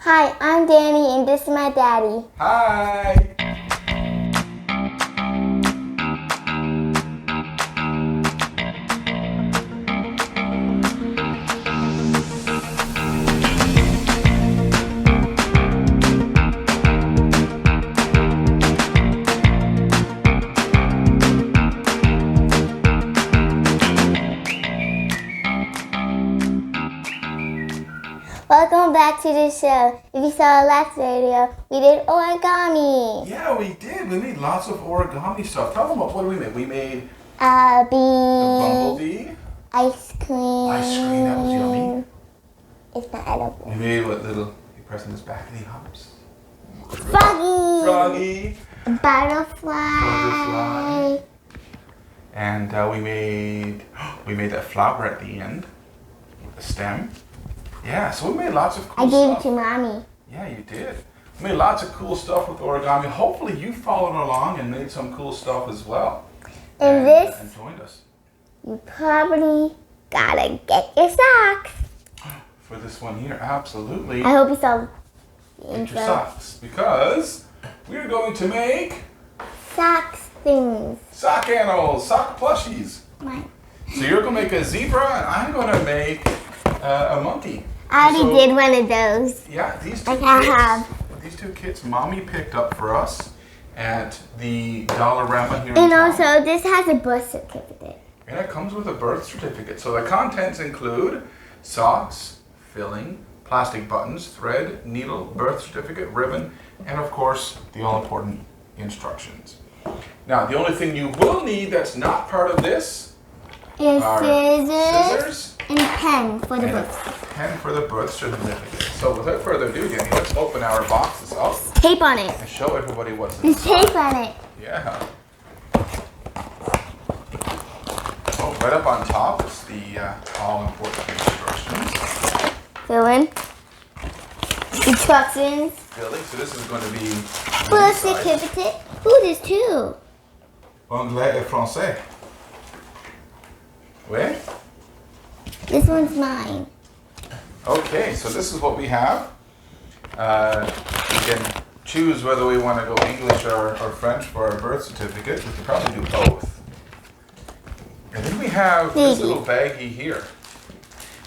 Hi, I'm Dani, and this is my daddy. Hi! Welcome back to the show. If you saw the last video, we did origami. Yeah, we did. We made lots of origami stuff. Tell them what did we make? We made A the bee, bumblebee. ice cream. Ice cream, that was yummy. It's not edible. We made what little, you press on this back and he hops. Froggy. Froggy. Butterfly. And we made that flower at the end. The stem. Yeah, so we made lots of cool I gave stuff. it to Mommy. Yeah, you did. We made lots of cool stuff with origami. Hopefully you followed along and made some cool stuff as well. And this, and joined us. you probably gotta get your socks. For this one here, absolutely. I hope you saw the Get your intro. socks, because we're going to make Socks things. sock animals, sock plushies. Mine. So you're going to make a zebra, and I'm going to make a monkey. I already So- did one of those. Yeah, these two Like I kits, have. these two kits, Mommy picked up for us at the Dollarama here in And town. also, this has a birth certificate. And it comes with a birth certificate. So the contents include socks, filling, plastic buttons, thread, needle, birth certificate, ribbon, and of course, the all-important instructions. Now, the only thing you will need that's not part of this Is are scissors and a pen for the and a birth. pen for the birth certificate. So without further ado, Danny, let's open our boxes up Tape on it. and show everybody what's There's inside. tape on it. Yeah. Oh, right up on top is the all-important instructions. Fill in. Instructions. Billy, so this is going to be Birth inside. certificate. Ooh, there's two. Anglais et français. Wait. This one's mine. Okay, so this is what we have. We can choose whether we want to go English or French for our birth certificate. We can probably do both. And then we have this Maybe. little baggie here.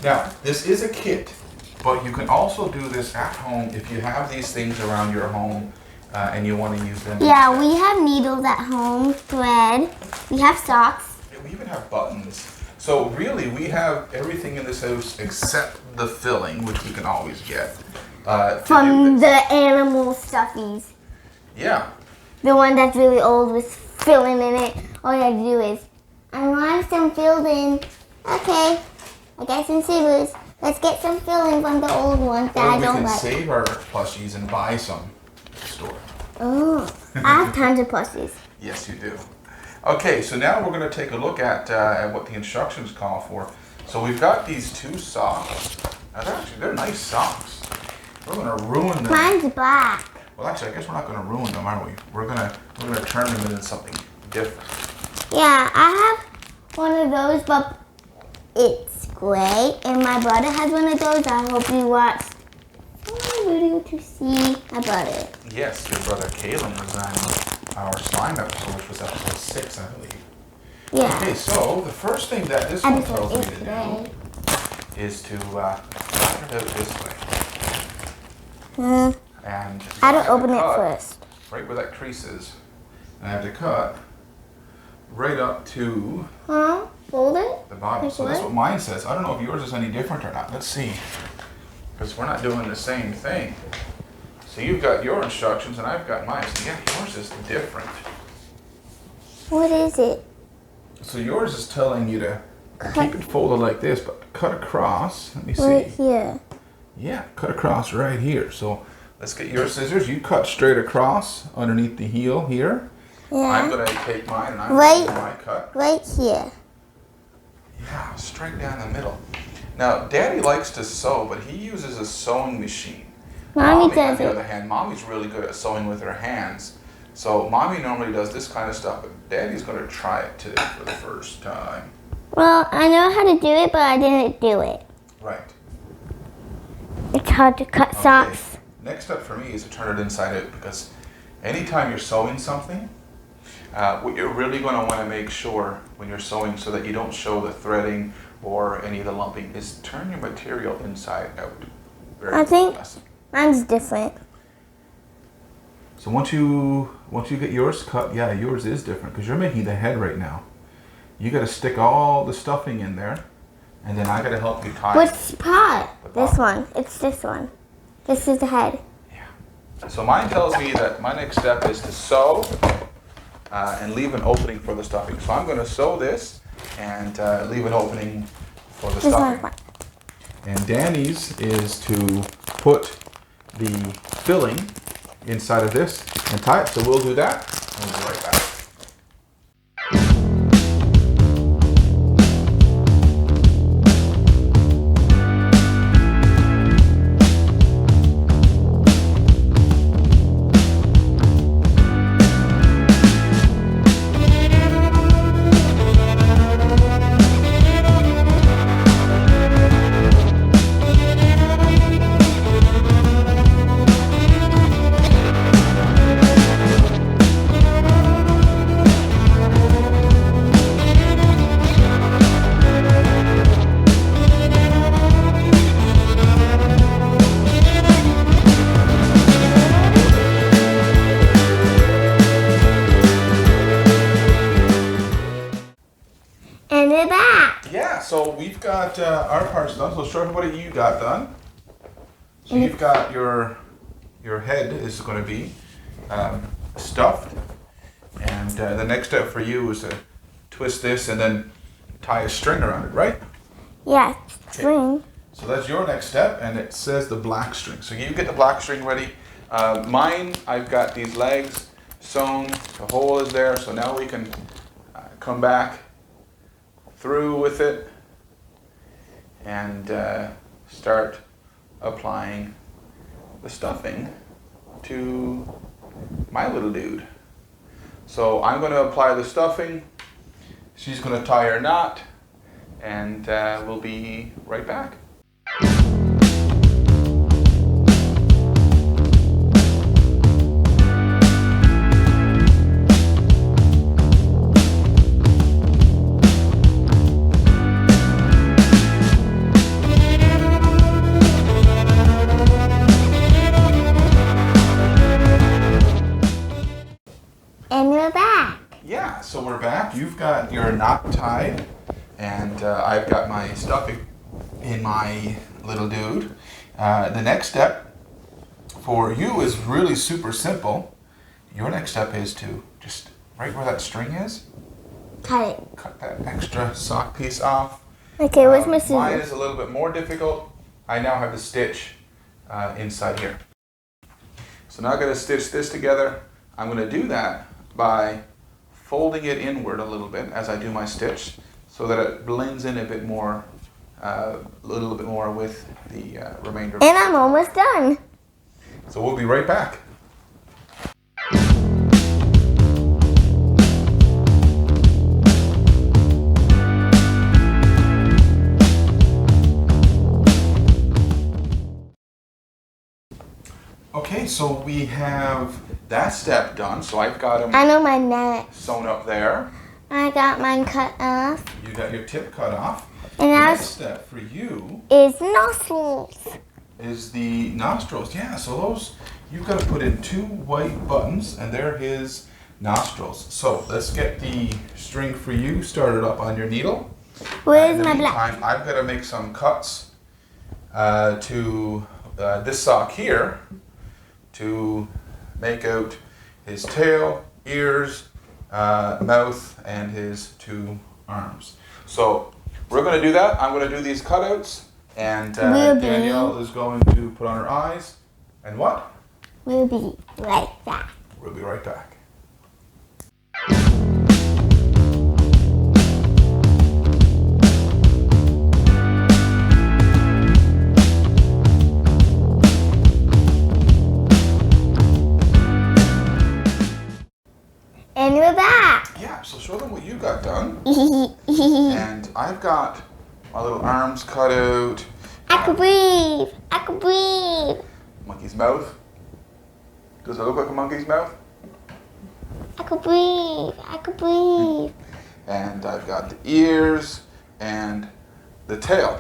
Now, this is a kit, but you can also do this at home if you have these things around your home and you want to use them. Yeah, we have needles at home, thread. We have socks. And we even have buttons. So really, we have everything in this house except the filling, which we can always get. to From do the this. animal stuffies. Yeah. The one that's really old with filling in it. All you have to do is, I want some filling. Okay, I got some scissors. Let's get some filling from the old ones that Or I we don't can like. save our plushies and buy some at the store. Oh, I have tons of plushies. Yes, you do. Okay, so now we're going to take a look at what the instructions call for. So we've got these two socks. Now they're nice socks. We're going to ruin them. Mine's black. Well, actually, I guess we're not going to ruin them, are we? We're gonna turn them into something different. Yeah, I have one of those, but it's gray. And my brother has one of those. I hope you watched my video to see my brother. Yes, your brother Kalen was on our slime episode, which was episode 6, I believe. Yeah. Okay, so the first thing that this one Episode tells me 8 to today. do is to flatten it out this way. Hmm. And I I don't have to open it cut first. right where that crease is. And I have to cut right up to Huh? Fold it? the bottom. Like So that's what? what mine says. I don't know if yours is any different or not. Let's see. Because we're not doing the same thing. So you've got your instructions and I've got mine. So yeah, yours is different. What is it? So yours is telling you to keep it folded like this, but cut across. Let me see. Right here. Yeah, cut across right here. So let's get your scissors. You cut straight across underneath the heel here. I'm Yeah. going to take mine and I'm Right. going to do my cut. Right here. Yeah, straight down the middle. Now, Daddy likes to sew, but he uses a sewing machine. Mommy on does the it. other hand, Mommy's really good at sewing with her hands. So Mommy normally does this kind of stuff, but Daddy's going to try it today for the first time. Well, I know how to do it, but I didn't do it. Right. It's hard to cut Okay. socks. next step for me is to turn it inside out, because anytime you're sewing something, what you're really going to want to make sure when you're sewing, so that you don't show the threading or any of the lumping, is turn your material inside out. I think mine's different. So once you get yours cut, yeah, yours is different, because you're making the head right now. You got to stick all the stuffing in there, and then I got to help you tie. Which part? This one. It's this one. This is the head. Yeah. So mine tells me that my next step is to sew and leave an opening for the stuffing. So I'm going to sew this and leave an opening for the stuffing. And Dani's is to put the filling inside of this and tie it. So we'll do that, and we'll be right back. And we're back. Yeah, so we've got our parts done. So show everybody what you got done. So you've got your head is going to be stuffed, and the next step for you is to twist this and then tie a string around it, right? Yeah, string. So that's your next step, and it says the black string. So you get the black string ready. Mine, I've got these legs sewn. The hole is there, so now we can come back through with it and start applying the stuffing to my little dude. So I'm going to apply the stuffing, she's going to tie her knot, and we'll be right back. And we're back. Yeah, so we're back. You've got your knot tied, and I've got my stuffing in my little dude. The next step for you is really super simple. Your next step is to just, right where that string is, Cut it. cut that extra sock piece off. Okay, where's my Mine scissors? is a little bit more difficult. I now have the stitch inside here. So now I'm going to stitch this together. I'm going to do that by folding it inward a little bit as I do my stitch, so that it blends in a bit more, little bit more with the remainder. And I'm almost done. So we'll be right back. Okay, so we have that step done. So I've got them I know my neck. sewn up there. I got mine cut off. You got your tip cut off. And The now next step for you is nostrils. is the nostrils. Yeah, so those, you've got to put in 2 white buttons, and they're his nostrils. So let's get the string for you started up on your needle. Where's In the my black? meantime, I've got to make some cuts to this sock here to make out his tail, ears, mouth, and his 2 arms. So we're going to do that. I'm going to do these cutouts, and Danielle is going to put on her eyes. And what? We'll be right back. We'll be right back. And we're back. Yeah, so show them what you got done. And I've got my little arms cut out. I can breathe. I can breathe. Monkey's mouth. Does it look like a monkey's mouth? I could breathe. I could breathe. And I've got the ears and the tail.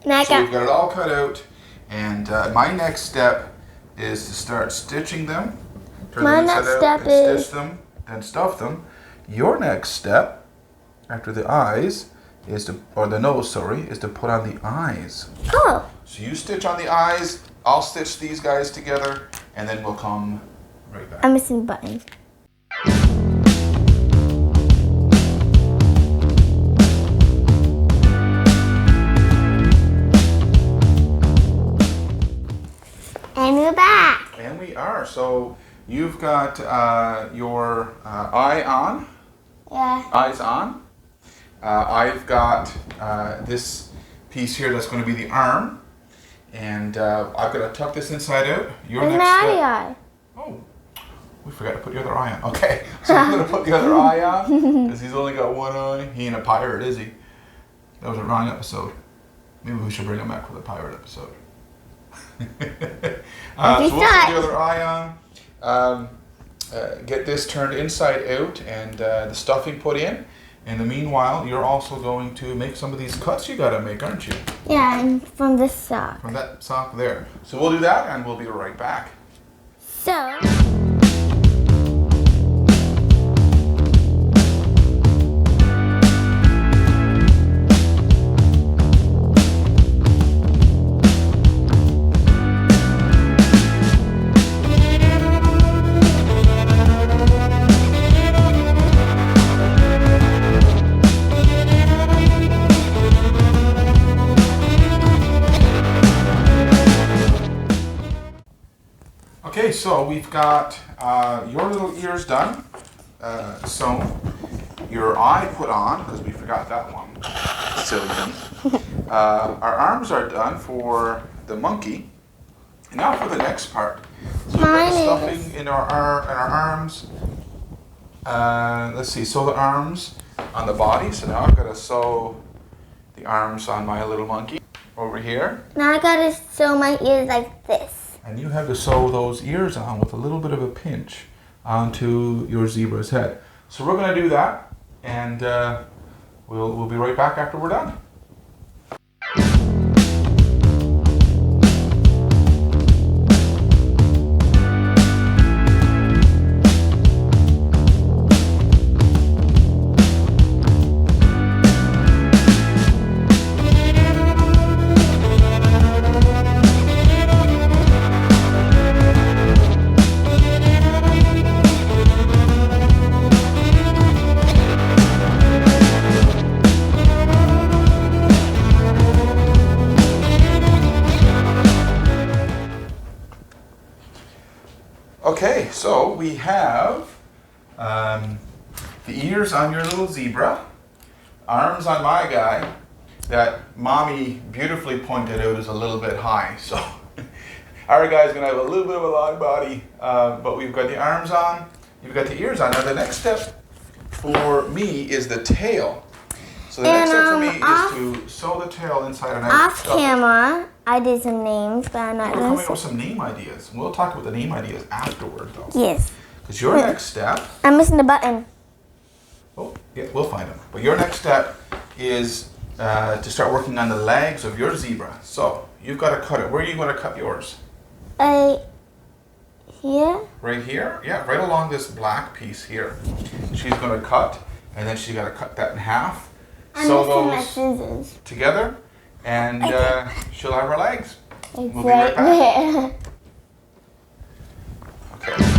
Now So we've got it all cut out. And my next step is to start stitching them. Turn My them inside next out step and is- stitch them and stuff them. Your next step, after the eyes, is to, or the nose, sorry, is to put on the eyes. Oh. So you stitch on the eyes, I'll stitch these guys together, and then we'll come right back. I'm missing buttons. And we're back. And we are. So you've got your eye on, Yeah. eyes on. I've got this piece here that's going to be the arm. And I've got to tuck this inside out. Your Where's next my step. eye? Oh, we forgot to put the other eye on. Okay, so I'm going to put the other eye on because he's only got one eye. He ain't a pirate, is he? That was a wrong episode. Maybe we should bring him back for the pirate episode. So we'll put the other eye on. Get this turned inside out and the stuffing put in. In the meanwhile, you're also going to make some of these cuts you got to make, aren't you? Yeah, and from this sock. From that sock there. So we'll do that and we'll be right back. So. Okay, so we've got your little ears done, sewn, your eye put on, because we forgot that one, silly me. Our arms are done for the monkey. And now for the next part. So we've got the stuffing in our arms. Let's see, sew the arms on the body. So now I've got to sew the arms on my little monkey over here. Now I gotta sew my ears like this. And you have to sew those ears on with a little bit of a pinch onto your zebra's head. So we're going to do that, and we'll be right back after we're done. Okay, so we have the ears on your little zebra, arms on my guy, that mommy beautifully pointed out is a little bit high. So our guy's gonna have a little bit of a long body, but we've got the arms on, you've got the ears on. Now the next step for me is the tail. So the next step for me is to sew the tail inside and out. Off camera, I did some names, but I'm not We're gonna coming up with some name ideas. We'll talk about the name ideas afterward, though. Yes. Because your next step. I'm missing the button. Oh, yeah, we'll find them. But your next step is to start working on the legs of your zebra. So you've got to cut it. Where are you going to cut yours? Here? Right here? Yeah, right along this black piece here. She's going to cut, and then she's got to cut that in half. I'm Sew missing my those scissors. together, and she'll have her legs. It's We'll be right right back. there. Okay.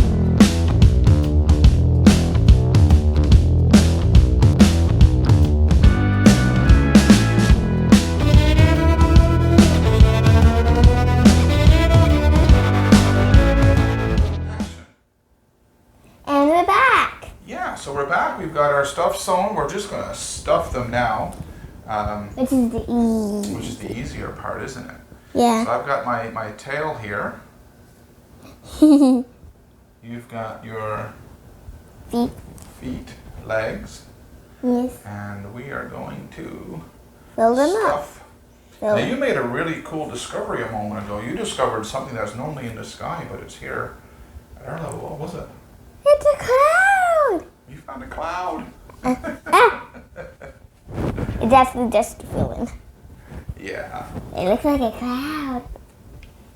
And we're back. Yeah, so we're back. We've got our stuff sewn. We're just going to stuff them now. Which is the E. Which is the easier part, isn't it? Yeah. So I've got my tail here. You've got your feet, legs, Yes. and we are going to Fill them up. stuff. Fill Now you made a really cool discovery a moment ago. You discovered something that's normally in the sky, but it's here Arlo, what was it? It's a cloud. You found a cloud. It's actually just a filling. Yeah. It looks like a cloud.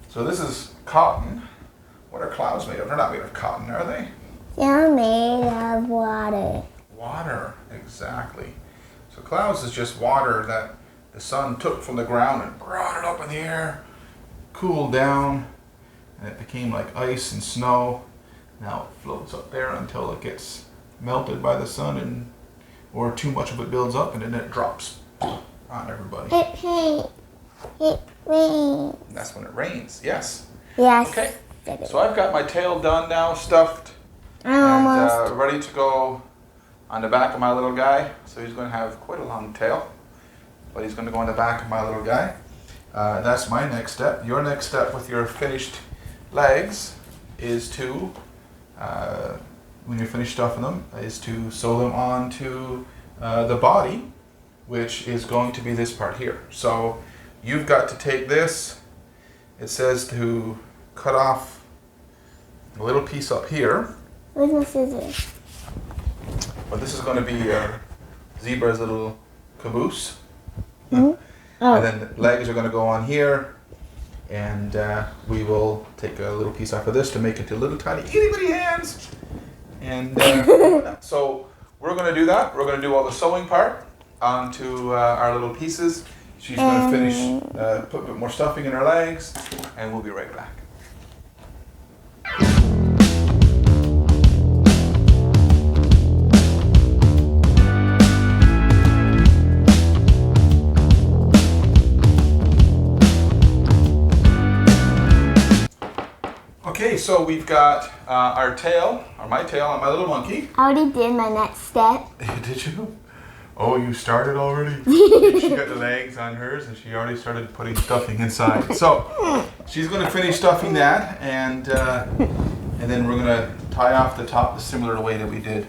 So this is cotton. What are clouds made of? They're not made of cotton, are they? They're made of water. Water, exactly. So clouds is just water that the sun took from the ground and brought it up in the air, cooled down, and it became like ice and snow. Now it floats up there until it gets melted by the sun, or too much of it builds up, and then it drops on everybody. It rains. That's when it rains, yes. Yes. Okay, so I've got my tail done now, stuffed, I'm and almost. ready to go on the back of my little guy. So he's going to have quite a long tail, but he's going to go on the back of my little guy. That's my next step. Your next step with your finished legs is to, when you're finished stuffing them, is to sew them onto the body, which is going to be this part here. So you've got to take this. It says to cut off a little piece up here. Where's my scissors? But this is going to be Zebra's little caboose. Oh. And then the legs are going to go on here. And we will take a little piece off of this to make it into little tiny itty bitty hands. And so we're going to do that. We're going to do all the sewing part onto our little pieces. She's going to finish, put a bit more stuffing in her legs, and we'll be right back. Okay, so we've got our tail, or my tail on my little monkey. I already did my next step. Did you? Oh, you started already? She got the legs on hers and she already started putting stuffing inside. So she's going to finish stuffing that, and then we're going to tie off the top the similar way that we did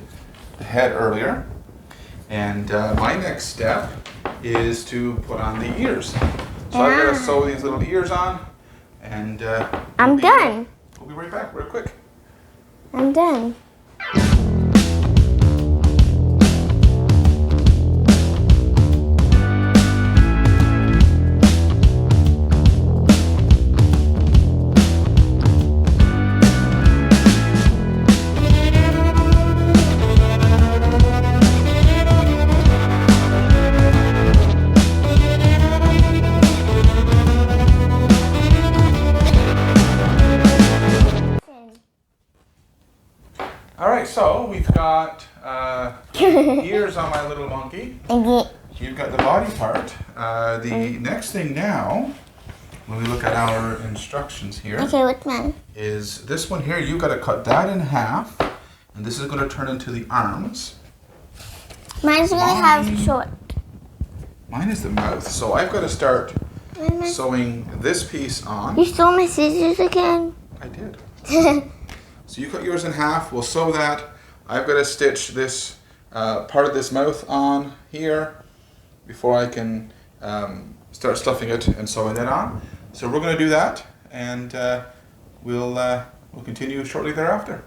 the head earlier. And my next step is to put on the ears. So I've got to sew these little ears on, and I'm done. We'll be right back real quick. I'm done. Alright, so we've got ears on my little monkey. You've got the body part. The next thing now, when we look at our instructions here, Okay, which one? is this one here. You've got to cut that in half, and this is going to turn into the arms. Mine's really have short. Mine is the mouth, so I've got to start sewing this piece on. You stole my scissors again? I did. So you cut yours in half, we'll sew that. I've got to stitch this part of this mouth on here before I can start stuffing it and sewing it on. So we're going to do that, and we'll continue shortly thereafter.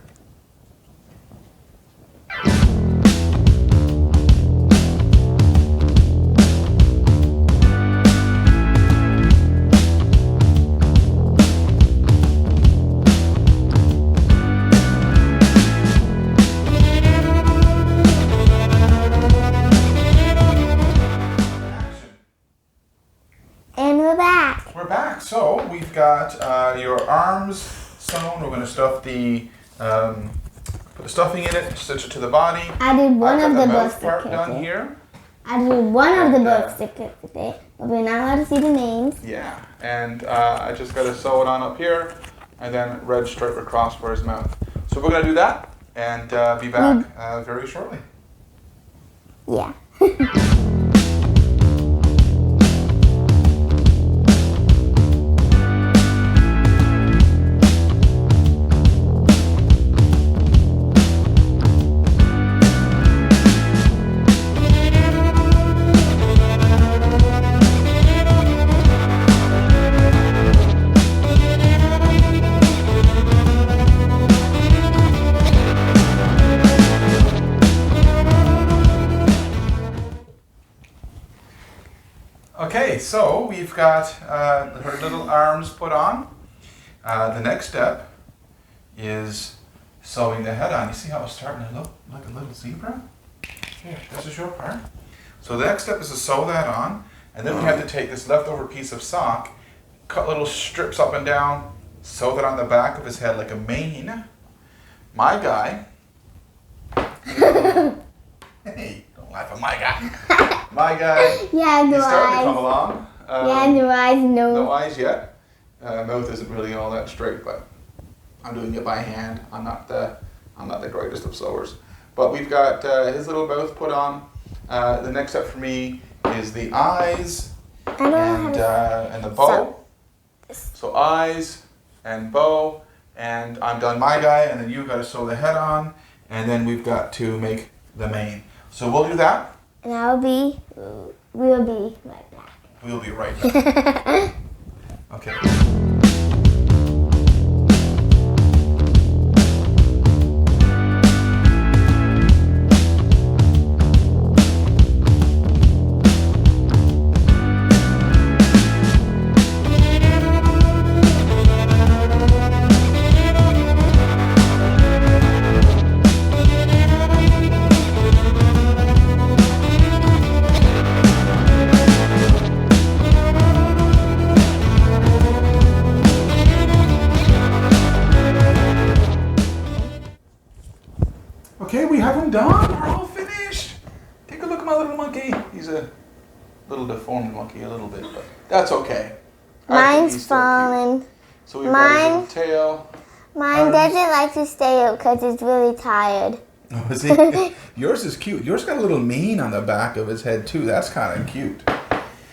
And we're back. We're back. So we've got your arms sewn. We're going to stuff the put the stuffing in it, stitch it to the body. I did one I've of got the mouth books part to done here. I did one of the And, books to cut with it, but we're not allowed to see the names. Yeah, and I just got to sew it on up here, and then red stripe across for his mouth. So we're going to do that, and be back very shortly. Yeah. so we've got her little arms put on. The next step is sewing the head on. You see how it's starting to look like a little zebra? Here, this is your part. So the next step is to sew that on, and then we have to take this leftover piece of sock, cut little strips up and down, sew that on the back of his head like a mane. My guy, hey, don't laugh at my guy. My guy, Yeah, no he's starting to come eyes. along. Yeah, no eyes, No no. eyes yet. Mouth isn't really all that straight, but I'm doing it by hand. I'm not the greatest of sewers. But we've got his little mouth put on. The next step for me is the eyes I don't know how to and the bow. So eyes and bow, and I'm done my guy, and then you've got to sew the head on, and then we've got to make the mane. So we'll do that. And we'll be right back. We'll be right back. Okay. Okay, we have him done. We're all finished. Take a look at my little monkey. He's a little deformed monkey, a little bit, but that's okay. I think he's Mine's still cute. falling. So we've got his little tail. Mine Arms. doesn't like to stay up because it's really tired. Oh, is he? Yours is cute. Yours got a little mane on the back of his head too. That's kind of cute.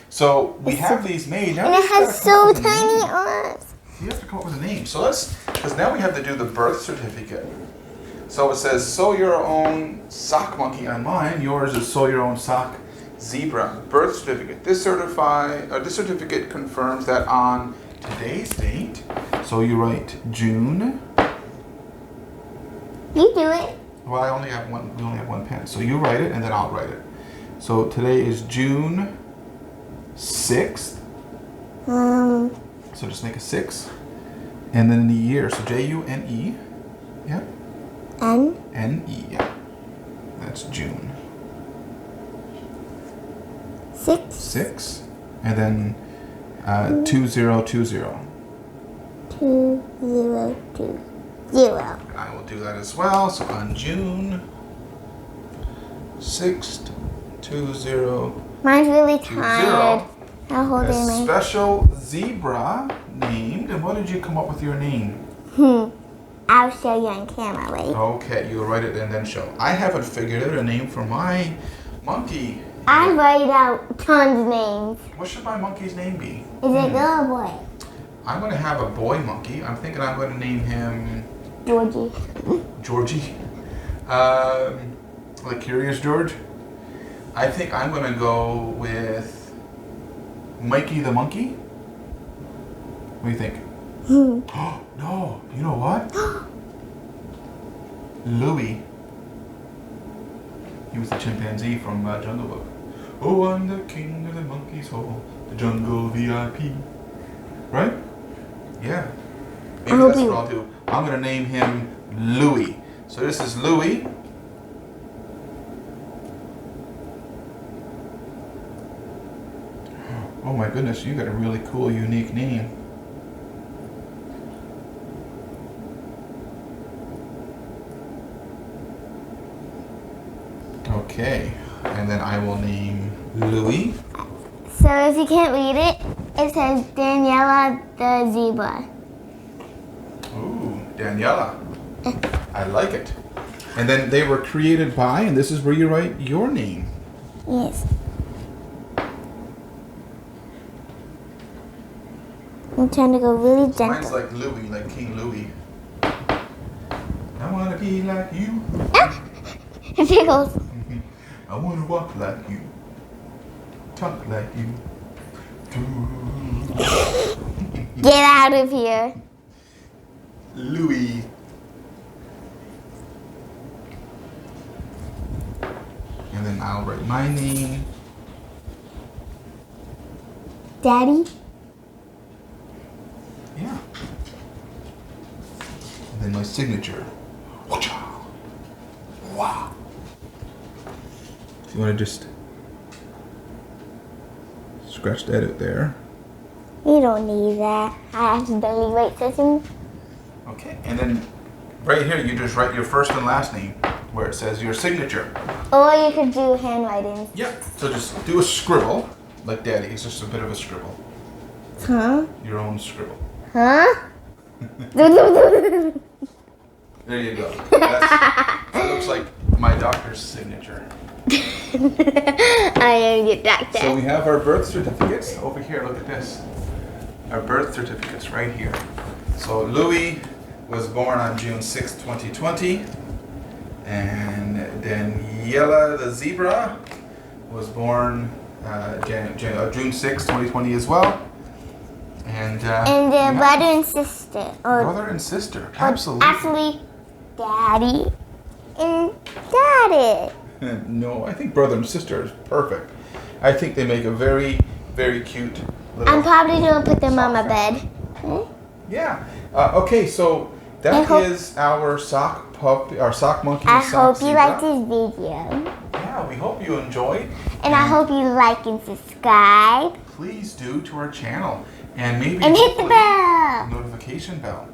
So we have these made. Now And we it just gotta has come up so with a tiny name. arms. You have to come up with a name. So because now we have to do the birth certificate. So it says sew your own sock monkey on mine. Yours is sew your own sock zebra. Birth certificate. This certificate confirms that on today's date. So you write June. You do it. Well, I only have one. We only have one pen. So you write it, and then I'll write it. So today is June 6th. So just make a 6, and then the year. So June. Yeah. N-E. Yeah. That's June. 6. 6, and then 2020. 2020. And I will do that as well. So on June 6th, 2020. Mine's really tired. How old A am I? special zebra named. And what did you come up with your name? I'll show you on camera, wait. Okay, you'll write it and then show. I haven't figured out a name for my monkey. I write out tons of names. What should my monkey's name be? Is it girl or boy? I'm going to have a boy monkey. I'm thinking I'm going to name him Georgie. Georgie. Like Curious George. I think I'm going to go with Mikey the monkey. What do you think? Oh, no. You know what? Louie. He was the chimpanzee from Jungle Book. Oh, I'm the king of the monkey's hole, the jungle VIP. Right? Yeah. Maybe that's what I'll do. I'm going to name him Louie. So this is Louie. Oh my goodness, you got a really cool, unique name. Okay, and then I will name Louie. So if you can't read it, it says Daniela the zebra. Ooh, Daniela. I like it. And then they were created by, and this is where you write your name. Yes. I'm trying to go really So mine's gentle. like Louie, like King Louie. I want to be like you. It tickles. I want to walk like you. Talk like you. Get out of here. Louie. And then I'll write my name. Daddy? Yeah. And then my signature. Wow. If you want to just scratch that out there. You don't need that. I accidentally wrote something. Okay, and then right here you just write your first and last name where it says your signature. Or you could do handwriting. Yep. So just do a scribble, like Daddy. It's just a bit of a scribble. Huh? Your own scribble. Huh? There you go. That looks like my doctor's signature. I am your doctor. So we have our birth certificates over here. Look at this. Our birth certificates right here. So Louis was born on June 6, 2020. And Daniela the zebra was born June 6, 2020 as well. And their brother and sister. Or brother and sister. Absolutely. Actually, Daddy and Daddy. No, I think brother and sister is perfect. I think they make a very, very cute little... I'm probably going to put them on my bed. Hmm? Yeah. Okay, so that is our sock puppy, our sock monkey. I sock hope you zebra. liked this video. Yeah, we hope you enjoyed. And I hope you like and subscribe. Please do to our channel. And maybe And hit the bell. Notification bell.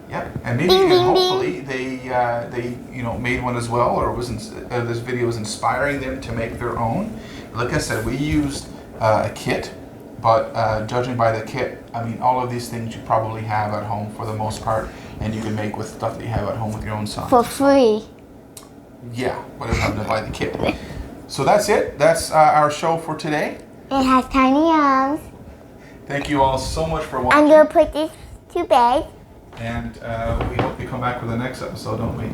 Yep. And maybe Ding, ding, hopefully they made one as well, or this video was inspiring them to make their own. Like I said, we used a kit, but judging by the kit, I mean, all of these things you probably have at home for the most part, and you can make with stuff that you have at home with your own socks. For free. Yeah, without having to buy the kit. So that's it. That's our show for today. It has tiny arms. Thank you all so much for watching. I'm going to put this to bed. And we hope you come back for the next episode, don't we?